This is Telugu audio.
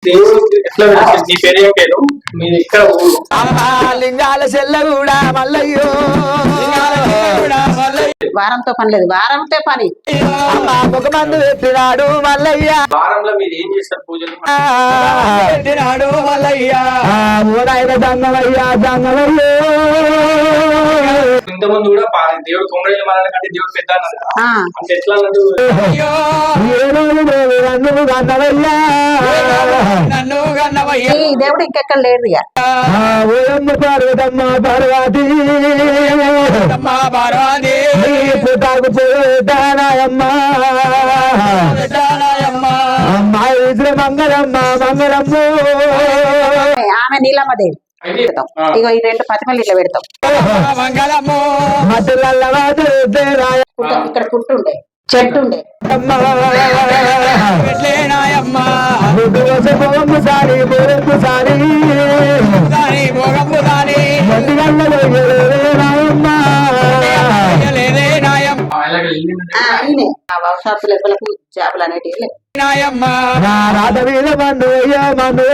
దేవుడు ఎట్లా వెలిసింది? నీ పేరు ఏం పేరు? మీరు ఇక్కడ ఊరు లింగాల చెల్ల కూడా మల్లయ్యో వారంతో పని లేదు, వారంతో పని. ఒక మందు పెట్టినాడు మల్లయ్య, వారంలో మీరు ఏం చేస్తారు పూజలు? పెట్టినాడు మల్లయ్య ఊరాయన దంగమయ్యా దంగమయ్యో. ఇంతకుముందు కూడా దేవుడు కొమరేళ్ళ మాల కంటే దేవుడు పెద్ద అన్నారు కదా. ఆ అంటే ఎట్లా అన్నట్టు? నన్ను కన్నవయ్యా ఈ దేవుడు ఇంకెక్కడ లేడు ఇక. పార్వతమ్మ పార్వతి పార్వతి పుట్టాకు పోతానాయమ్మ మంగళమ్మ మంగళమ్మ. ఆమె నీలమ్మ దేవి. ఇగో ఈ రెండు పతిమలు ఇట్లా పెడతాం. మంగళమ్మ ఇక్కడ పుట్టుండే చెట్టు ఉండే. సారి సారి ఈయనే ఆ వర్షాపులు ఎవ్వలకు చేపలు అనేటివి రాధ మీద మందు